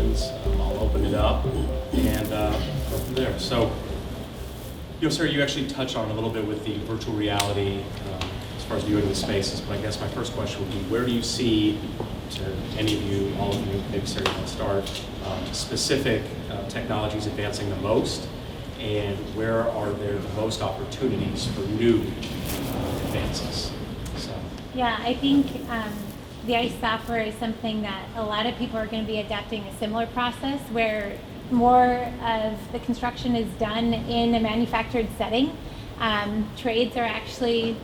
questions. I'll open it up and go from there. So, Sarah, you actually touched on it a little bit with the virtual reality as far as viewing the spaces, but I guess my first question would be, where do you see, to any of you, all of you, maybe Sarah, you want to start, specific technologies advancing the most, and where are there the most opportunities for new advances? So. Yeah, I think the ICE software is something that a lot of people are going to be adapting a similar process where more of the construction is done in a manufactured setting. Trades are actually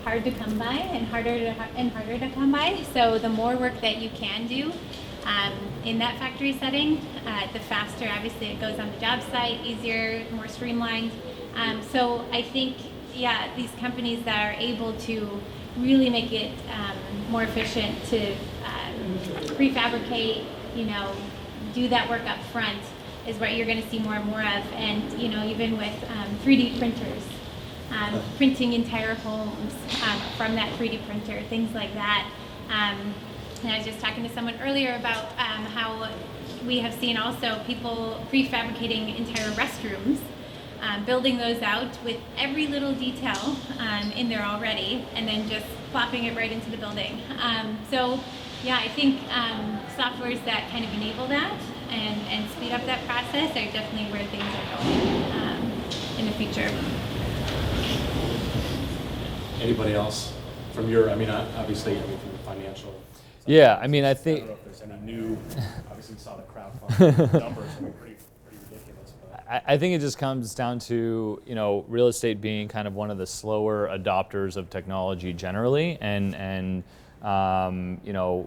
hard to come by and harder to come by. So the more work that you can do in that factory setting, the faster obviously it goes on the job site, easier, more streamlined. So I think, these companies that are able to really make it more efficient to prefabricate, do that work up front is what you're going to see more and more of. And, even with 3D printers, printing entire homes from that 3D printer, things like that. And I was just talking to someone earlier about how we have seen also people prefabricating entire restrooms, building those out with every little detail in there already, and then just plopping it right into the building. I think softwares that kind of enable that and speed up that process are definitely where things are going in the future. Anybody else from your, obviously, from the financial side? Yeah, I think... I don't know if there's any new, obviously we saw the crowdfunding numbers, pretty ridiculous. But. I think it just comes down to, real estate being kind of one of the slower adopters of technology generally, and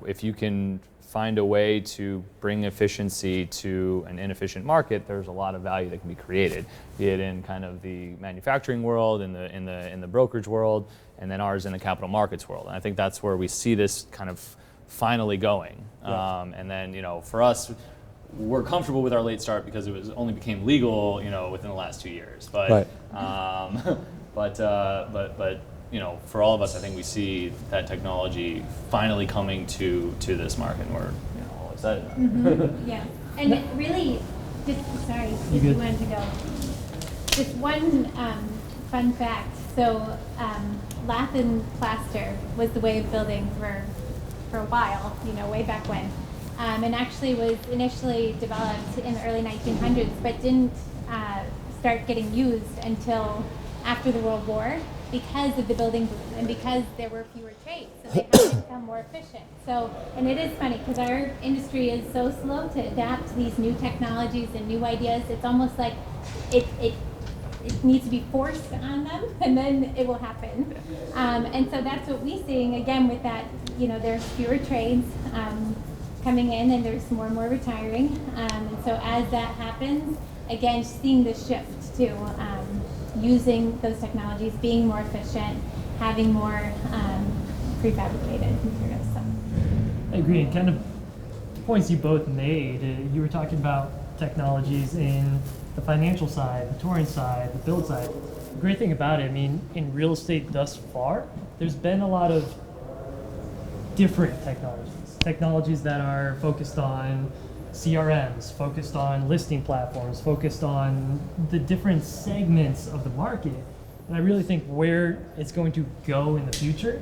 if you can find a way to bring efficiency to an inefficient market, there's a lot of value that can be created, be it in kind of the manufacturing world, in the brokerage world, and then ours in the capital markets world. And I think that's where we see this kind of finally going. Yeah. And then, for us, we're comfortable with our late start because it only became legal, within the last 2 years. But, right. but for all of us, I think we see that technology finally coming to this market, and we're all excited about it. Mm-hmm. Yeah, and it really, sorry, if you wanted to go. Just one fun fact. So, lath and plaster was the way of building for a while, way back when. And actually was initially developed in the early 1900s, but didn't start getting used until after the World War because of the building boom and because there were fewer trades, so they had to become more efficient. So, and it is funny because our industry is so slow to adapt to these new technologies and new ideas. It's almost like it needs to be forced on them, and then it will happen. And so that's what we're seeing again with that. There's fewer trades coming in, and there's more and more retiring. And so as that happens, again, seeing the shift to using those technologies, being more efficient, having more prefabricated materials. So. I agree, and kind of the points you both made. You were talking about technologies in the financial side, the touring side, the build side. The great thing about it, in real estate thus far, there's been a lot of different technologies that are focused on CRMs, focused on listing platforms, focused on the different segments of the market. And I really think where it's going to go in the future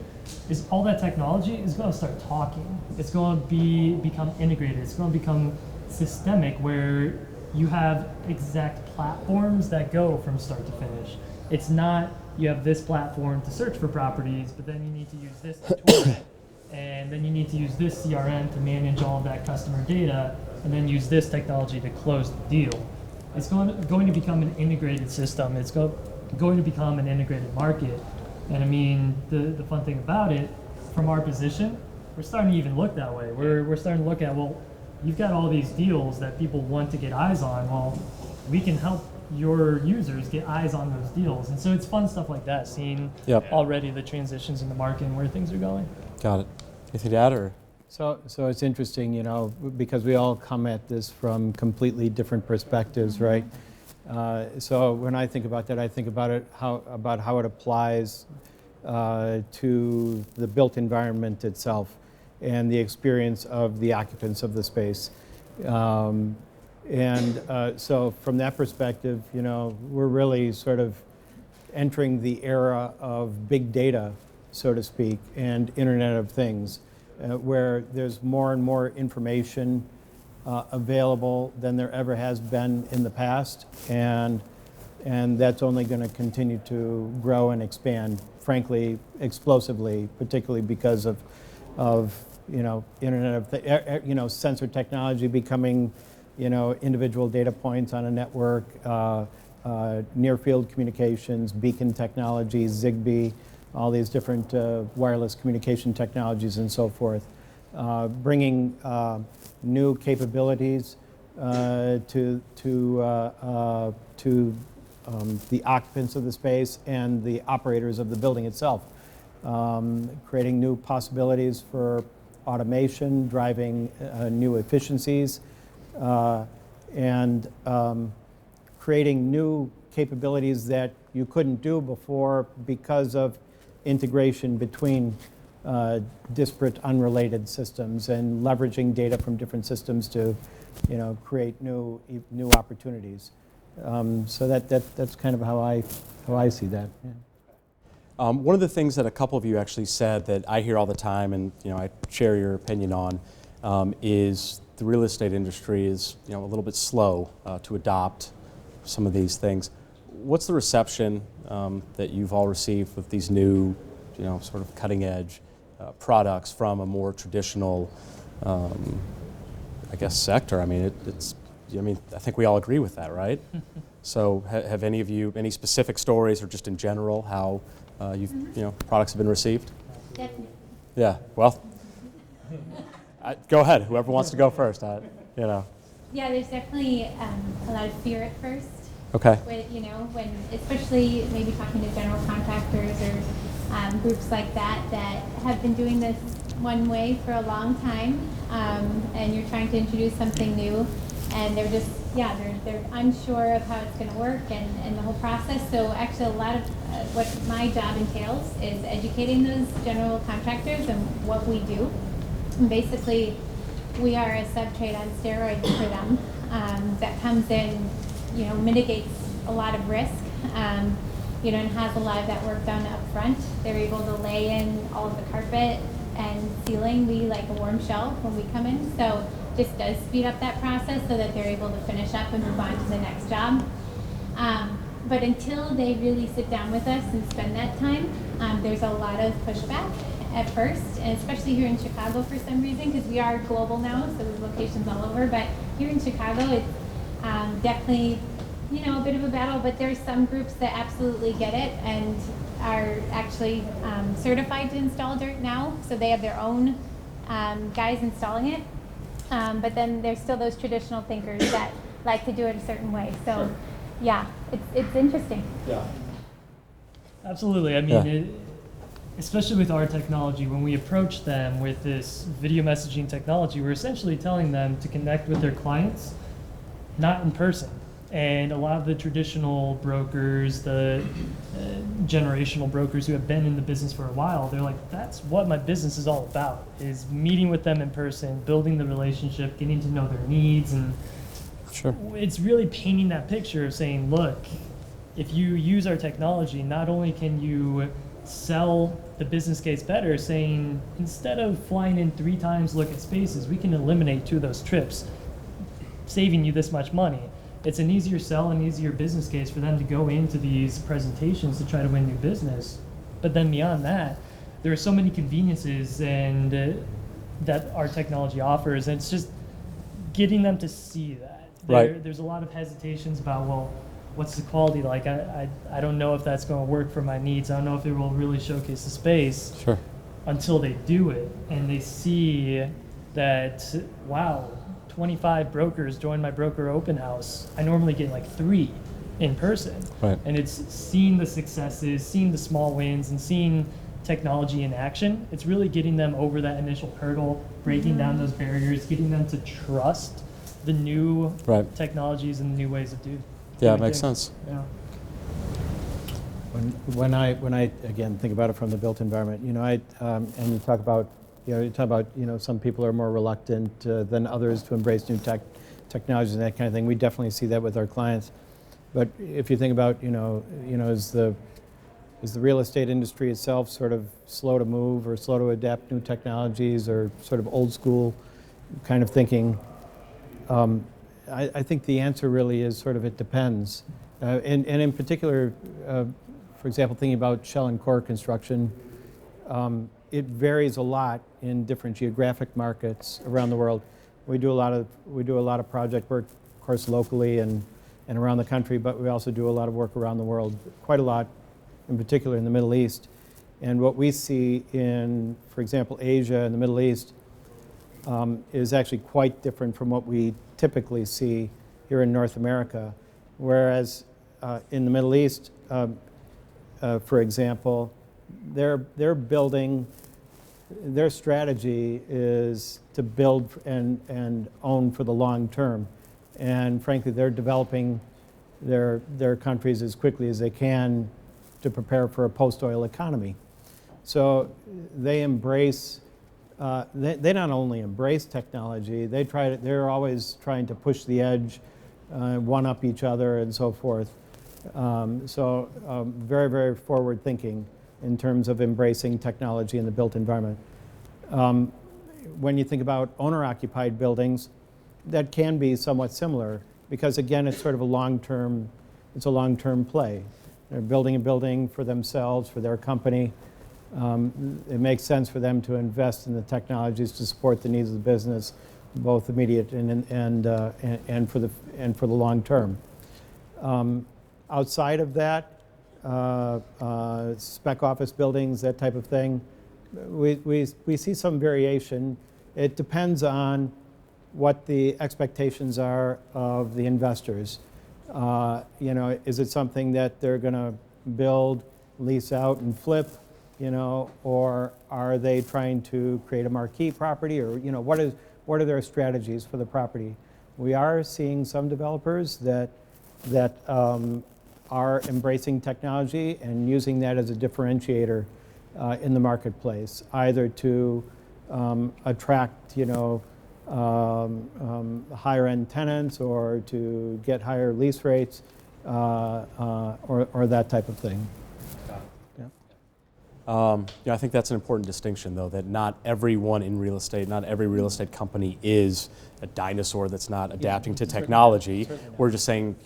is all that technology is going to start talking. It's going to become integrated. It's going to become systemic, where you have exact platforms that go from start to finish. It's not you have this platform to search for properties, but then you need to use this to tour it. And then you need to use this CRM to manage all of that customer data, and then use this technology to close the deal. It's going to become an integrated system. It's going to become an integrated market. And the fun thing about it, from our position, we're starting to even look that way. We're starting to look at, well, you've got all these deals that people want to get eyes on. Well, we can help your users get eyes on those deals. And so it's fun stuff like that, seeing already the transitions in the market and where things are going. Got it. Anything to add, or? So it's interesting, because we all come at this from completely different perspectives, right? So when I think about that, I think about it how it applies to the built environment itself and the experience of the occupants of the space. So from that perspective, you know, we're really sort of entering the era of big data, so to speak, and Internet of Things, where there's more and more information available than there ever has been in the past, and that's only going to continue to grow and expand, frankly, explosively, particularly because of you know, you know, sensor technology becoming, you know, individual data points on a network, near-field communications, beacon technologies, Zigbee, all these different wireless communication technologies and so forth, bringing new capabilities to the occupants of the space and the operators of the building itself, creating new possibilities for automation, driving new efficiencies, and creating new capabilities that you couldn't do before because of integration between disparate, unrelated systems and leveraging data from different systems to, you know, create new opportunities. So that's kind of how I see that. Yeah. One of the things that a couple of you actually said that I hear all the time, and you know, I share your opinion on, is the real estate industry is, you know, a little bit slow to adopt some of these things. What's the reception that you've all received with these new, you know, sort of cutting edge products from a more traditional, I guess, sector? I mean, I think we all agree with that, right? So have any of you, any specific stories or just in general how you know, products have been received? Definitely. Yeah, well, go ahead, whoever wants to go first, you know. Yeah, there's definitely a lot of fear at first. Okay. When, you know, when especially maybe talking to general contractors or groups like that that have been doing this one way for a long time, and you're trying to introduce something new, and they're just, yeah, they're unsure of how it's going to work and the whole process. So actually a lot of what my job entails is educating those general contractors and what we do. And basically, we are a sub-trade on steroids for them that comes in, you know, mitigates a lot of risk, you know, and has a lot of that work done up front. They're able to lay in all of the carpet and ceiling. We like a warm shell when we come in, so just does speed up that process so that they're able to finish up and move on to the next job. But until they really sit down with us and spend that time, there's a lot of pushback at first, and especially here in Chicago for some reason, because we are global now, so there's locations all over, but here in Chicago it's definitely, you know, a bit of a battle, but there's some groups that absolutely get it and are actually certified to install dirt now, so they have their own guys installing it. But then there's still those traditional thinkers that like to do it a certain way. So, yeah, it's interesting. Yeah. Absolutely. I mean, especially with our technology, when we approach them with this video messaging technology, we're essentially telling them to connect with their clients, not in person. And a lot of the traditional brokers, the generational brokers who have been in the business for a while, they're like, that's what my business is all about, is meeting with them in person, building the relationship, getting to know their needs. And sure, it's really painting that picture of saying, look, if you use our technology, not only can you sell the business case better, saying instead of flying in 3 times to look at spaces, we can eliminate 2 of those trips, saving you this much money. It's an easier sell and easier business case for them to go into these presentations to try to win new business. But then beyond that, there are so many conveniences and that our technology offers, and it's just getting them to see that. There's a lot of hesitations about, well, what's the quality like? I don't know if that's going to work for my needs. I don't know if it will really showcase the space. Sure. Until they do it and they see that, wow, 25 brokers joined my broker open house. I normally get like 3 in person. Right. And it's seeing the successes, seeing the small wins, and seeing technology in action. It's really getting them over that initial hurdle, breaking down those barriers, getting them to trust the new technologies and the new ways of doing. Yeah, it makes sense. Yeah. When I again think about it from the built environment, you know, and you talk about, You talk about, some people are more reluctant than others to embrace new technologies and that kind of thing. We definitely see that with our clients. But if you think about, is the real estate industry itself sort of slow to move or slow to adapt new technologies or sort of old school kind of thinking? I think the answer really is sort of it depends. And in particular, for example, thinking about shell and core construction, it varies a lot in different geographic markets around the world. We do a lot of project work, of course, locally and around the country, but we also do a lot of work around the world, quite a lot, in particular in the Middle East. And what we see in, for example, Asia and the Middle East is actually quite different from what we typically see here in North America. Whereas in the Middle East, for example, they're building, their strategy is to build and own for the long term. And frankly, they're developing their countries as quickly as they can to prepare for a post-oil economy. So they embrace, they not only embrace technology, they're always trying to push the edge, one-up each other and so forth. Very, very forward thinking in terms of embracing technology in the built environment. When you think about owner-occupied buildings, that can be somewhat similar because again, it's sort of a long-term play. They're building a building for themselves, for their company. It makes sense for them to invest in the technologies to support the needs of the business, both immediate and for the long term. Outside of that, spec office buildings, that type of thing, we see some variation. It depends on what the expectations are of the investors. Is it something that they're going to build, lease out, and flip, or are they trying to create a marquee property, or what are their strategies for the property? We are seeing some developers that are embracing technology and using that as a differentiator in the marketplace, either to attract higher-end tenants or to get higher lease rates or that type of thing. I think that's an important distinction, though, that not everyone in real estate, not every real estate company is a dinosaur that's not adapting to technology. We're just saying,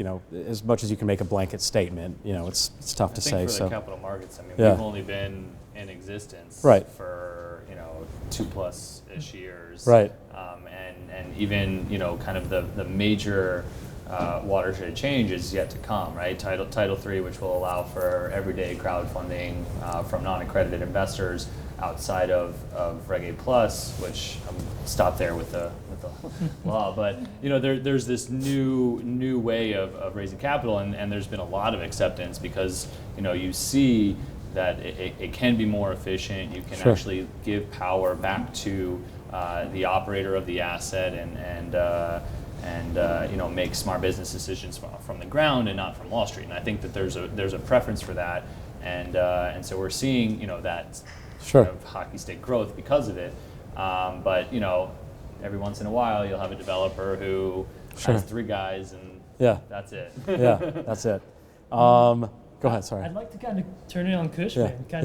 as much as you can make a blanket statement, it's tough to say. For the capital markets, we've only been in existence for 2+ years. Right. And even kind of the major watershed change is yet to come, right? Title III, which will allow for everyday crowdfunding from non-accredited investors outside of Reg A+, which stop there with the law. But there's this new way of raising capital, and there's been a lot of acceptance because you see that it can be more efficient. You can actually give power back to the operator of the asset and make smart business decisions from the ground and not from Wall Street. And I think that there's a preference for that, and so we're seeing that sort of hockey stick growth because of it. But every once in a while you'll have a developer who has 3 guys and that's it. That's it. Go ahead, sorry. I'd like to kind of turn it on Cushman, get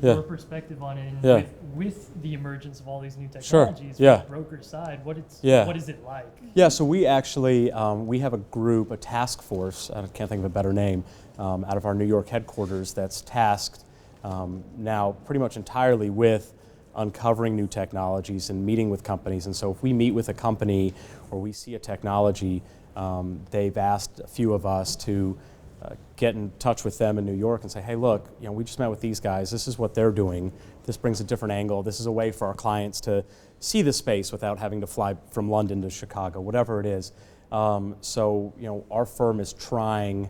your perspective on it. And with the emergence of all these new technologies, from the broker side, what is it like? Yeah, so we actually, we have a group, a task force, I can't think of a better name, out of our New York headquarters that's tasked now pretty much entirely with uncovering new technologies and meeting with companies. And so if we meet with a company or we see a technology, they've asked a few of us to get in touch with them in New York and say, hey, look, we just met with these guys. This is what they're doing. This brings a different angle. This is a way for our clients to see the space without having to fly from London to Chicago, whatever it is. So, our firm is trying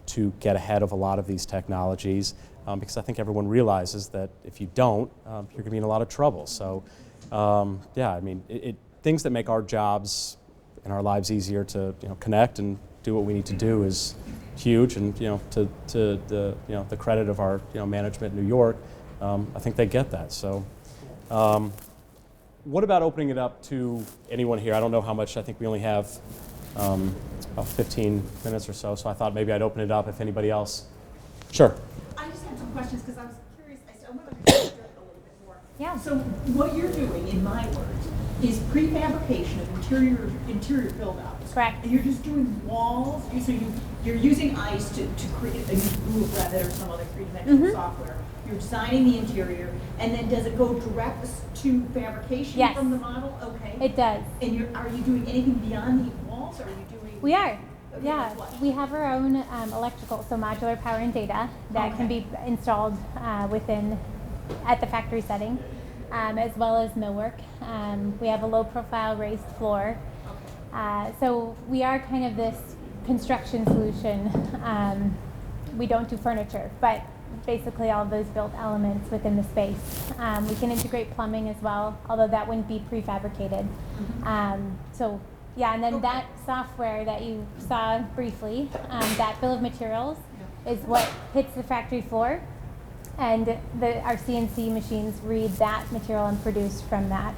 to get ahead of a lot of these technologies because I think everyone realizes that if you don't, you're going to be in a lot of trouble. So, things that make our jobs and our lives easier to connect and do what we need to do is huge, and to the credit of our management in New York, I think they get that. So What about opening it up to anyone here? I don't know how much. I think we only have about 15 minutes or so, so I thought maybe I'd open it up if anybody else. Sure. I just had some questions because I was curious. I want to understand a little bit more. Yeah. So what you're doing, in my words, is prefabrication of interior build-outs. Correct. And you're just doing walls. So you're using ICE to create a Google Revit or some other three-dimensional software. You're designing the interior, and then does it go direct to fabrication Yes. from the model? Okay. It does. And are you doing anything beyond the walls? Or are you doing? We are. Okay, Yeah, like what? we have our own electrical, so modular power and data that can be installed at the factory setting, as well as millwork. We have a low profile raised floor. So we are kind of this construction solution. We don't do furniture, but basically all of those built elements within the space. We can integrate plumbing as well, although that wouldn't be prefabricated. So yeah, and then that software that you saw briefly, that bill of materials is what hits the factory floor, and our CNC machines read that material and produce from that.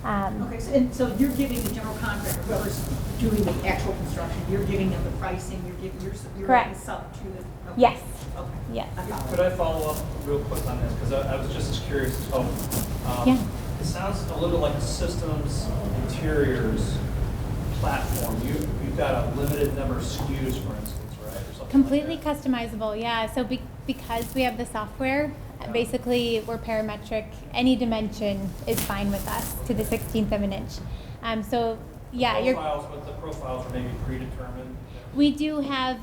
Okay, so you're giving the general contractor, whoever's doing the actual construction, you're giving them the pricing, you're Correct. writing sub to the. Okay. Yes. Okay. Yes. I got it. Could I follow up real quick on this? Because I was just as curious as well. Yeah. It sounds a little like a systems interiors platform. You've got a limited number of SKUs, for instance, right? Or something Completely like that. customizable, yeah. So because we have the software, basically we're parametric. Any dimension is fine with us to the 16th of an inch. So yeah, The profiles are maybe predetermined. we do have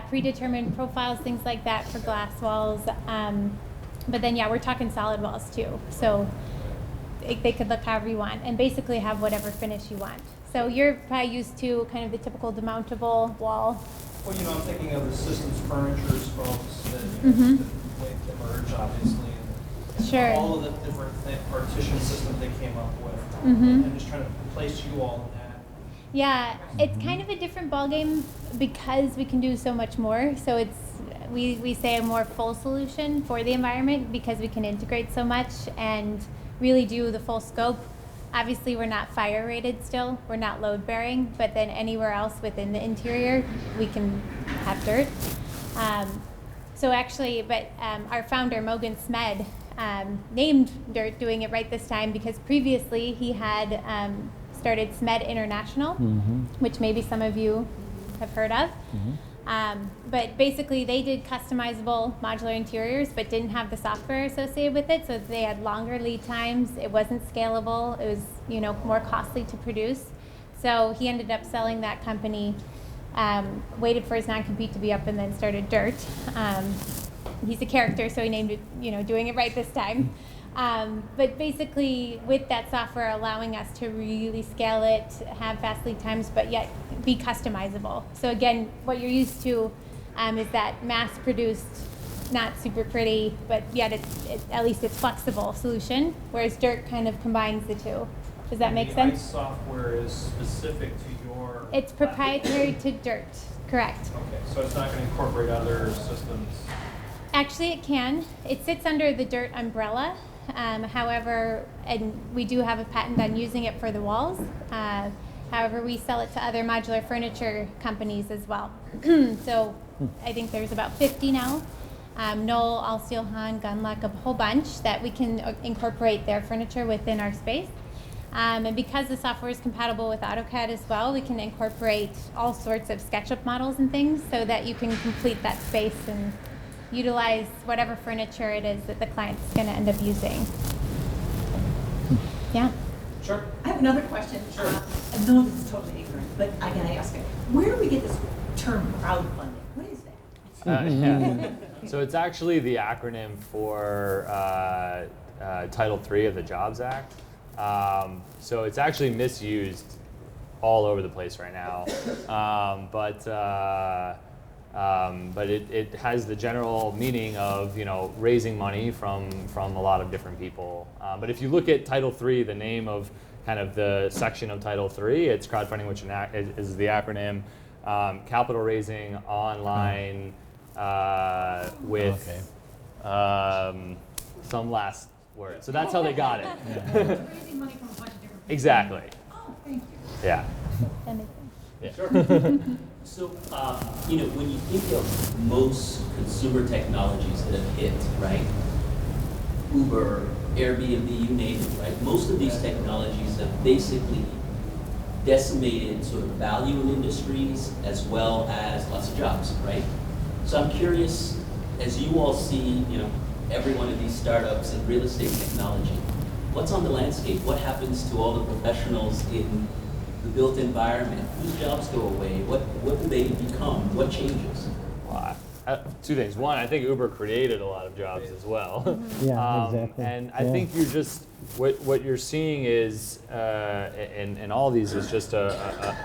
predetermined profiles, things like that for glass walls. But then we're talking solid walls too. So they could look however you want, and basically have whatever finish you want. So you're probably used to kind of the typical demountable wall. Well, I'm thinking of the systems furnitures folks that Mhm. they merge, obviously. And Sure. all of the different partition systems they came up with. Mhm. And just trying to place you all in that. Yeah, it's kind of a different ballgame because we can do so much more. So we say a more full solution for the environment because we can integrate so much and really do the full scope. Obviously, we're not fire rated still. We're not load bearing, but then anywhere else within the interior, we can have dirt. Our founder, Mogan Smed, named dirt doing it right this time because previously he had started Smed International, which maybe some of you have heard of. But basically they did customizable modular interiors but didn't have the software associated with it, so they had longer lead times. It wasn't scalable. It was more costly to produce. So he ended up selling that company, waited for his non-compete to be up, and then started Dirt. He's a character, so he named it, doing it right this time. But basically, with that software allowing us to really scale it, have fast lead times, but yet be customizable. So again, what you're used to is that mass-produced, not super pretty, but yet at least it's flexible solution, whereas Dirt kind of combines the two. Does that make The sense? ICE software is specific to your. It's proprietary to Dirt, correct. Okay, so it's not going to incorporate other systems. Actually, it can. It sits under the Dirt umbrella. However, and we do have a patent on using it for the walls. However, we sell it to other modular furniture companies as well. So I think there's about 50 now. Knoll, All Steel Han, Gunluck, a whole bunch that we can incorporate their furniture within our space. And because the software is compatible with AutoCAD as well, we can incorporate all sorts of SketchUp models and things so that you can complete that space and utilize whatever furniture it is that the client's going to end up using. Yeah. Sure. I have another question. Sure. I know this is totally ignorant, but I gotta ask it. Where do we get this term crowdfunding? What is that? Yeah. So it's actually the acronym for Title III of the Jobs Act. So it's actually misused all over the place right now. But it has the general meaning of raising money from a lot of different people. But if you look at Title III, the name of kind of the section of Title III, it's crowdfunding, which is the acronym. Capital raising online with some last word. So that's how they got it. Raising money from a bunch of different people. Exactly. Oh, thank you. Yeah. That makes sense. Yeah. So, when you think of most consumer technologies that have hit, right? Uber, Airbnb, you name it, right? Most of these technologies have basically decimated sort of value in industries as well as lots of jobs, right? So I'm curious, as you all see, every one of these startups in real estate technology, what's on the landscape? What happens to all the professionals in the built environment? Whose jobs go away? What do they become? What changes? Well, two things. One, I think Uber created a lot of jobs as well. Yeah, exactly. And I Yeah. think you're just, what you're seeing is, in all these is just a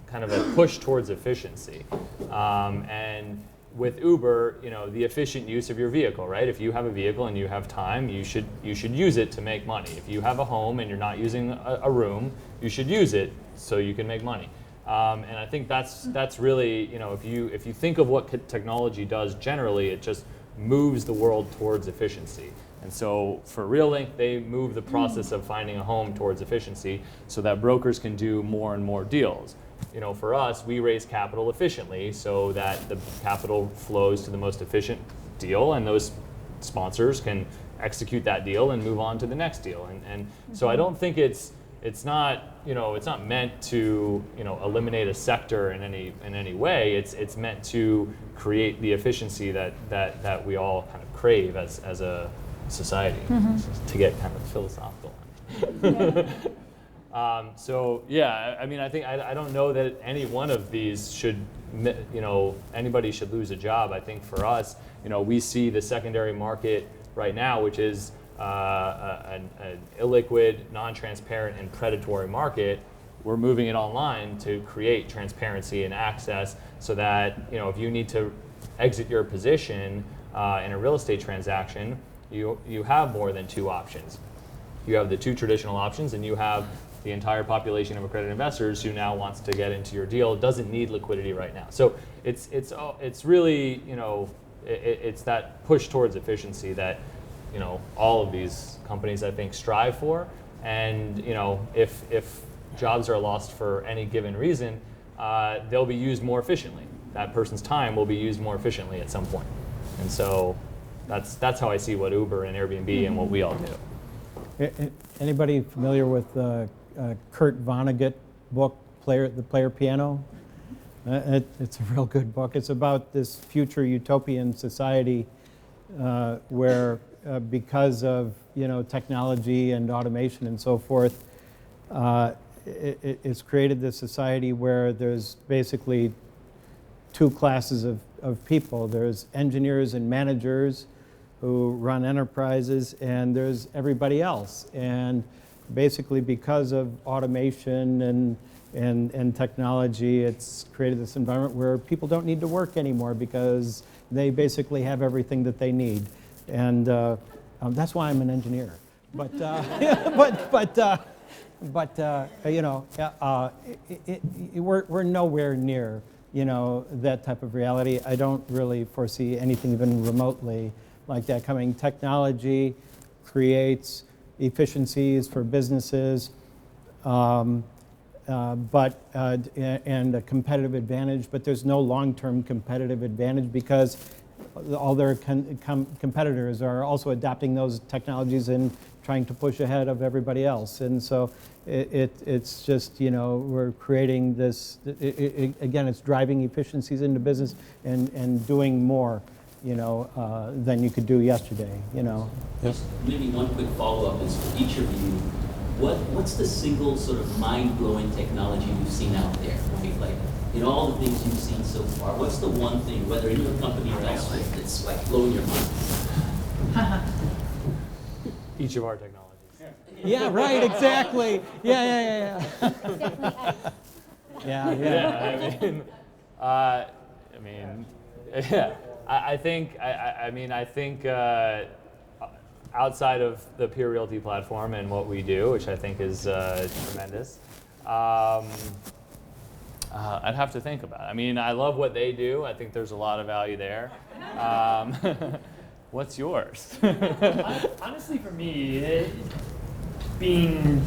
kind of a push towards efficiency. And with Uber, the efficient use of your vehicle, right? If you have a vehicle and you have time, you should use it to make money. If you have a home and you're not using a room, you should use it so you can make money. And I think that's really, if you think of what technology does generally, it just moves the world towards efficiency. And so for RealLink, they move the process of finding a home towards efficiency so that brokers can do more and more deals. For us, we raise capital efficiently so that the capital flows to the most efficient deal, and those sponsors can execute that deal and move on to the next deal. And so I don't think it's not meant to eliminate a sector in any way. It's meant to create the efficiency that we all kind of crave as a society. To get kind of philosophical. So yeah, I mean, I don't know that any one of these should, anybody should lose a job. I think for us, we see the secondary market right now, which is an illiquid, non-transparent, and predatory market. We're moving it online to create transparency and access so that, if you need to exit your position in a real estate transaction, you have more than two options. You have the two traditional options, and you have the entire population of accredited investors who now wants to get into your deal, doesn't need liquidity right now. So it's really, it's that push towards efficiency that, all of these companies, I think, strive for. And, if jobs are lost for any given reason, they'll be used more efficiently. That person's time will be used more efficiently at some point. And so that's how I see what Uber and Airbnb and what we all do. Anybody familiar with Kurt Vonnegut book, The Player Piano? It's a real good book. It's about this future utopian society where because of technology and automation and so forth, it's created this society where there's basically two classes of people. There's engineers and managers who run enterprises, and there's everybody else. And basically because of automation and technology, it's created this environment where people don't need to work anymore because they basically have everything that they need. And that's why I'm an engineer. But we're nowhere near that type of reality. I don't really foresee anything even remotely like that coming. Technology creates efficiencies for businesses, and a competitive advantage, but there's no long-term competitive advantage because all their competitors are also adopting those technologies and trying to push ahead of everybody else. And so it's just, we're creating this, again, it's driving efficiencies into business and doing more, than you could do yesterday, Just maybe one quick follow-up is for each of you, what's the single sort of mind-blowing technology you've seen out there, right? Like, in all the things you've seen so far, what's the one thing, whether in your company or elsewhere, that's like blowing your mind? Each of our technologies. Yeah, right, exactly. Yeah. Definitely us. Yeah. I think outside of the Peer Realty platform and what we do, which I think is tremendous, I'd have to think about it. I mean, I love what they do. I think there's a lot of value there. What's yours? Honestly, for me, being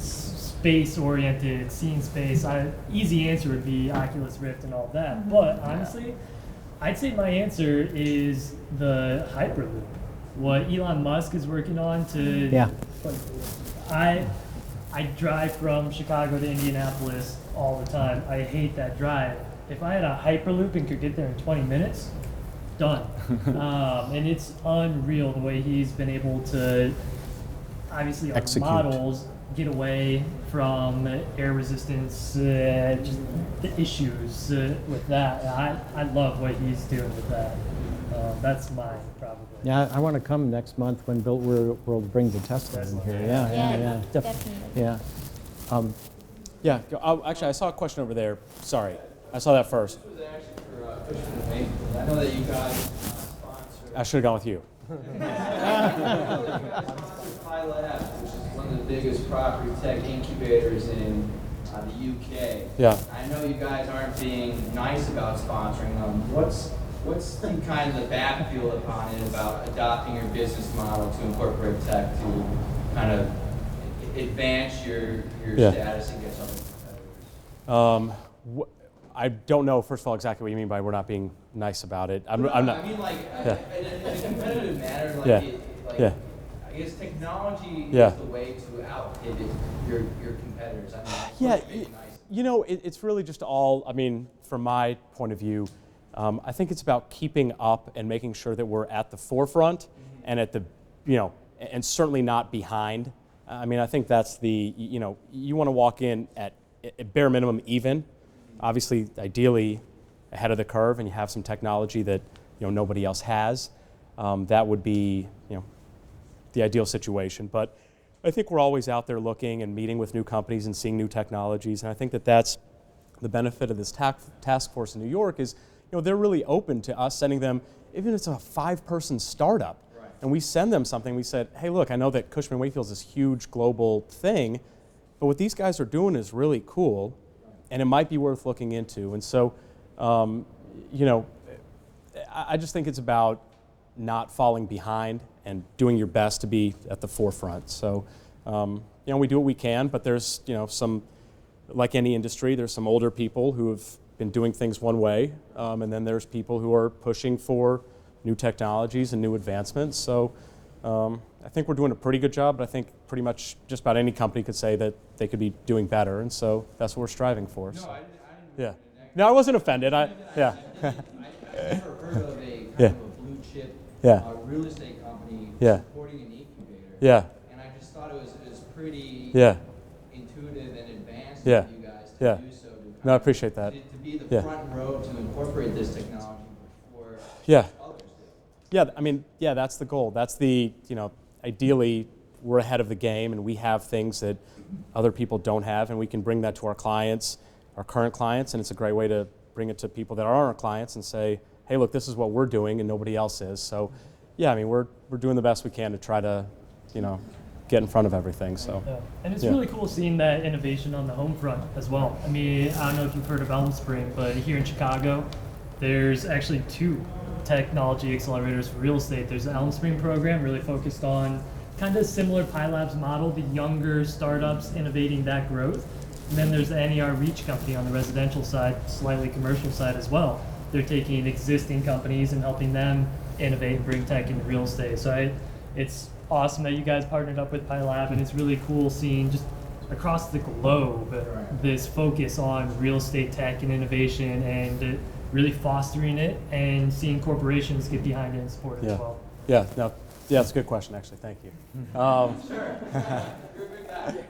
space-oriented, seeing space, easy answer would be Oculus Rift and all of that. But honestly, I'd say my answer is the Hyperloop. What Elon Musk is working on to... Yeah. I drive from Chicago to Indianapolis all the time. I hate that drive. If I had a Hyperloop and could get there in 20 minutes, done. And it's unreal the way he's been able to, obviously, on Execute. models, get away from air resistance, just the issues with that. I love what he's doing with that. That's mine, probably. Yeah, I want to come next month when Built World brings a Tesla in here. Yeah. Definitely. Yeah. Yeah, actually, I saw a question over there. Sorry, I saw that first. This was actually for Cushman & Wakefield. I know that you guys sponsor. I should have gone with you. I know that you guys sponsor Pi Labs, which is one of the biggest property tech incubators in the UK. Yeah. I know you guys aren't being nice about sponsoring them. What's the kind of the backfield upon it about adopting your business model to incorporate tech to kind of advance your Yeah. status against other competitors? I don't know, first of all, exactly what you mean by we're not being nice about it. I'm not. I mean, like, Yeah. in a competitive manner, like, Yeah. Yeah. I guess technology Yeah. is the way to out-pivot your competitors. I mean, Yeah, it's nice. you know, it's really just all, I mean, from my point of view, I think it's about keeping up and making sure that we're at the forefront and at the, and certainly not behind. I mean, I think that's the, you want to walk in at bare minimum even, obviously, ideally ahead of the curve, and you have some technology that, nobody else has. That would be, the ideal situation. But I think we're always out there looking and meeting with new companies and seeing new technologies, and I think that that's the benefit of this task force in New York is, they're really open to us sending them, even if it's a 5-person startup, Right. and we send them something, we said, hey, look, I know that Cushman & Wakefield is this huge global thing, but what these guys are doing is really cool, and it might be worth looking into. And so, I just think it's about not falling behind and doing your best to be at the forefront. So, we do what we can, but there's, some, like any industry, there's some older people who have been doing things one way, and then there's people who are pushing for new technologies and new advancements. So I think we're doing a pretty good job, but I think pretty much just about any company could say that they could be doing better, and so that's what we're striving for. No, So. I didn't Yeah. No, I wasn't offended. Yeah. I've never heard of a kind Yeah. of a blue chip Yeah. real estate company Yeah. supporting an incubator. Yeah. And I just thought it was pretty Yeah. intuitive and advanced Yeah. of you guys to Yeah. do so. To No, I appreciate that. To be the Yeah. front row to incorporate this technology before Yeah. others do. Yeah, I mean, yeah, that's the goal. That's the, ideally we're ahead of the game and we have things that other people don't have, and we can bring that to our clients, our current clients, and it's a great way to bring it to people that are our clients and say, hey, look, this is what we're doing and nobody else is. So, yeah, I mean, we're doing the best we can to try to, get in front of everything. So, Yeah. And it's Yeah. really cool seeing that innovation on the home front as well. I mean, I don't know if you've heard of Elm Spring, but here in Chicago, there's actually 2 technology accelerators for real estate. There's the Elm Spring program, really focused on kind of similar Pi Labs model, the younger startups innovating that growth. And then there's the NER Reach company on the residential side, slightly commercial side as well. They're taking existing companies and helping them innovate and bring tech into real estate. So it's awesome that you guys partnered up with Pi Lab, and it's really cool seeing just across the globe this focus on real estate tech and innovation and really fostering it and seeing corporations get behind it and support it yeah. as well. Yeah, no, yeah, it's a good question, actually. Thank you.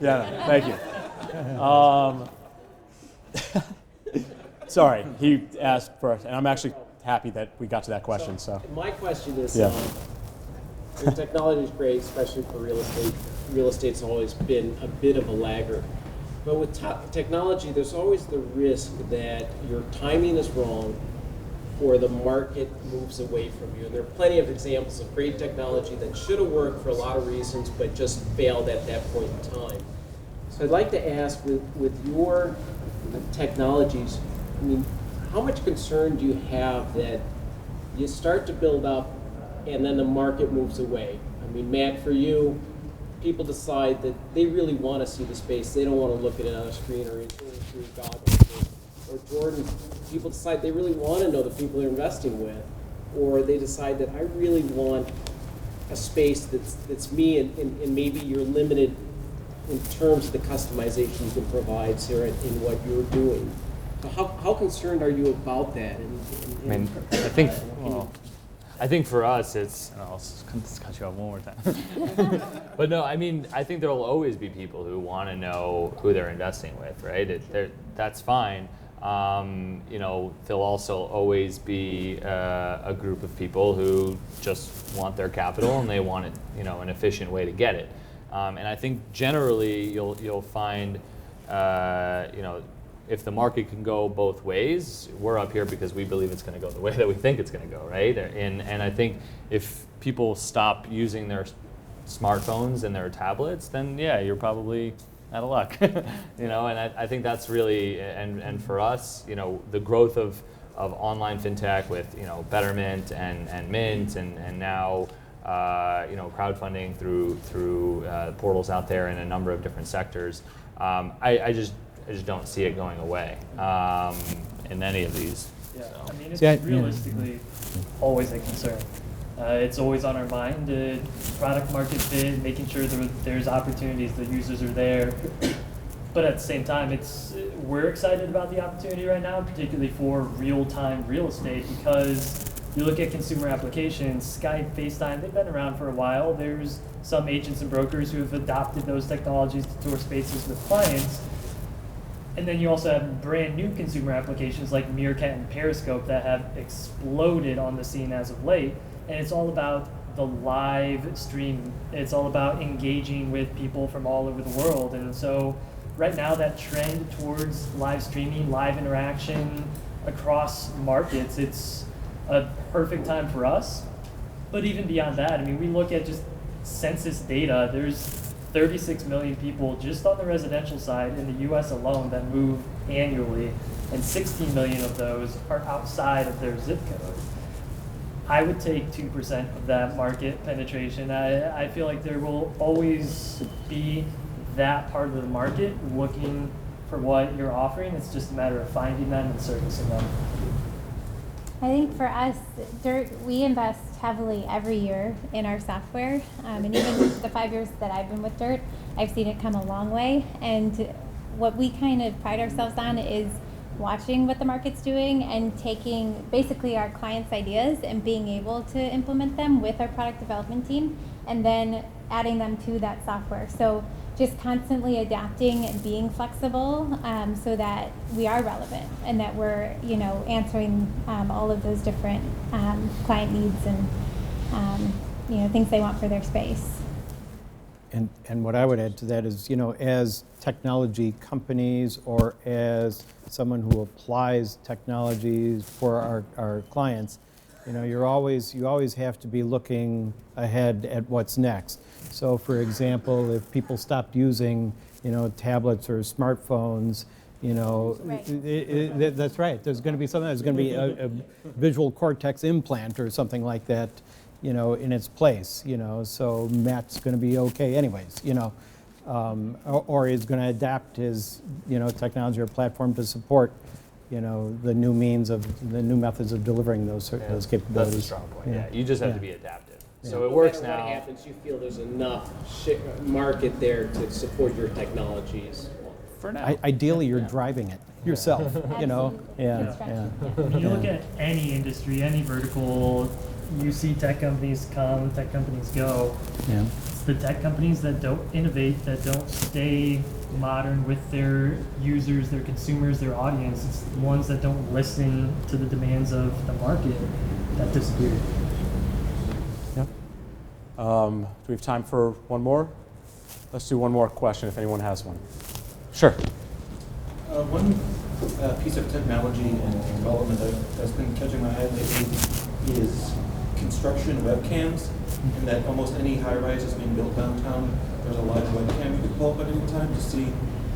Yeah, thank you. Sorry, he asked first, and I'm actually happy that we got to that question. So, my question is, Yeah. your technology is great, especially for real estate. Real estate's always been a bit of a laggard. But with technology, there's always the risk that your timing is wrong or the market moves away from you. And there are plenty of examples of great technology that should have worked for a lot of reasons, but just failed at that point in time. So I'd like to ask, with your technologies, I mean, how much concern do you have that you start to build up and then the market moves away. I mean, Matt, for you, people decide that they really want to see the space. They don't want to look at it on a screen or through goggles. Or Jordan, people decide they really want to know the people they're investing with. Or they decide that I really want a space that's me, and maybe you're limited in terms of the customization you can provide, Sarah, in what you're doing. So how concerned are you about that? I mean, I think for us, it's, and I'll just cut you off one more time. But no, I mean, I think there will always be people who want to know who they're investing with, right? That's fine. You know, there'll also always be a group of people who just want their capital and they want it, you know, an efficient way to get it. And I think generally you'll find, you know, if the market can go both ways, we're up here because we believe it's going to go the way that we think it's going to go, right? And I think if people stop using their smartphones and their tablets, then yeah, you're probably out of luck, you know. And I think that's really, and for us, you know, the growth of online fintech with, you know, Betterment and Mint and now you know, crowdfunding through portals out there in a number of different sectors. I just don't see it going away in any of these. Yeah, So. I mean, it's realistically always a concern. It's always on our mind, product market fit, making sure there's opportunities, the users are there. But at the same time, we're excited about the opportunity right now, particularly for real-time real estate, because you look at consumer applications, Skype, FaceTime, they've been around for a while. There's some agents and brokers who have adopted those technologies to tour spaces with clients. And then you also have brand new consumer applications like Meerkat and Periscope that have exploded on the scene as of late. And it's all about the live stream. It's all about engaging with people from all over the world. And so right now that trend towards live streaming, live interaction across markets, it's a perfect time for us. But even beyond that, I mean, we look at just census data. There's 36 million people just on the residential side in the US alone that move annually, and 16 million of those are outside of their zip code. I would take 2% of that market penetration. I feel like there will always be that part of the market looking for what you're offering. It's just a matter of finding them and servicing them. I think for us, we invest heavily every year in our software. And even the 5 years that I've been with Dirt, I've seen it come a long way. And what we kind of pride ourselves on is watching what the market's doing and taking basically our clients' ideas and being able to implement them with our product development team and then adding them to that software. So just constantly adapting and being flexible so that we are relevant and that we're, you know, answering all of those different client needs and you know, things they want for their space. And what I would add to that is, you know, as technology companies or as someone who applies technologies for our clients, you know, you always have to be looking ahead at what's next. So, for example, if people stopped using, you know, tablets or smartphones, you know, right. That's right. There's going to be something. There's going to be a visual cortex implant or something like that, you know, in its place. You know, so Matt's going to be okay, anyways. You know, or is going to adapt his, you know, technology or platform to support, you know, the new methods of delivering those capabilities. That's a strong point. Yeah, you just have to be adaptive. Yeah. So it works no now. matter what happens, you feel there's enough market there to support your technologies. For now. Ideally, you're driving it yourself. You know. Yeah. When you look at any industry, any vertical, you see tech companies come, tech companies go. Yeah. It's the tech companies that don't innovate, that don't stay modern with their users, their consumers, their audience. It's the ones that don't listen to the demands of the market that disappear. Do we have time for one more? Let's do one more question if anyone has one. Sure. One piece of technology and development that's been catching my eye lately is construction webcams, and that almost any high-rise is being built downtown. There's a live webcam you can pull up at any time to see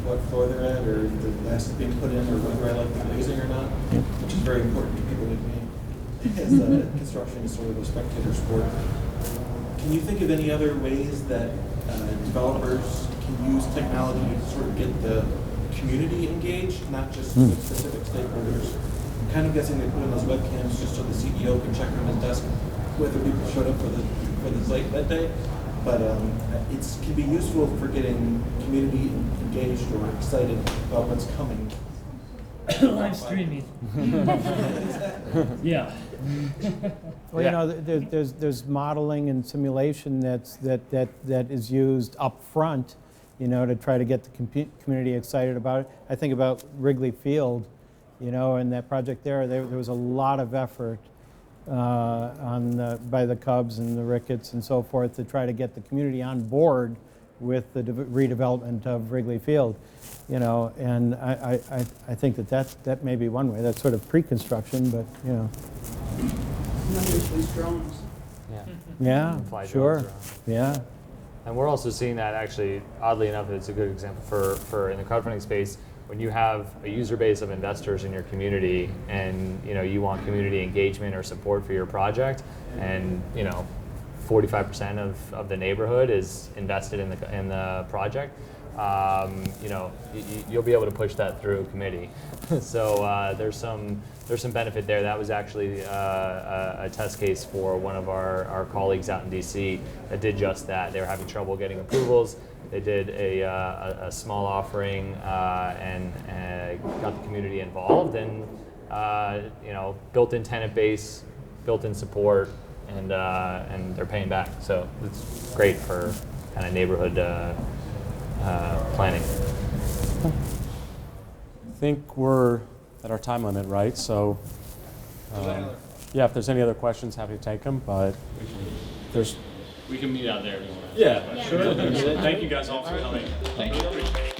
what floor they're at, or if the glass is being put in, or whether I like the glazing or not, which is very important to people like me. as construction is sort of a spectator sport. Can you think of any other ways that developers can use technology to sort of get the community engaged, not just with specific stakeholders? I'm kind of guessing they put in those webcams just so the CEO can check from his desk whether people showed up for the site that day. But it can be useful for getting community engaged or excited about what's coming. Live streaming. Yeah. Well, you know, there's modeling and simulation that is used up front, you know, to try to get the community excited about it. I think about Wrigley Field, you know, and that project there was a lot of effort by the Cubs and the Ricketts and so forth to try to get the community on board with the redevelopment of Wrigley Field, you know, and I think that may be one way. That's sort of pre-construction, but you know. And then there's these drones. Yeah, Fly sure, drones around. yeah. And we're also seeing that actually, oddly enough, it's a good example for in the crowdfunding space, when you have a user base of investors in your community and you know you want community engagement or support for your project, and you know 45% of the neighborhood is invested in the project, you know you'll be able to push that through committee. So there's some benefit there. That was actually a test case for one of our colleagues out in DC that did just that. They were having trouble getting approvals. They did a small offering and got the community involved, and you know, built-in tenant base, built-in support, and they're paying back. So it's great for kind of neighborhood planning. I think we're at our time limit, right? So, yeah, if there's any other questions, happy to take them. But We can meet out there if you want. Yeah, Yeah. Sure. Thank you guys all for coming. Thank you.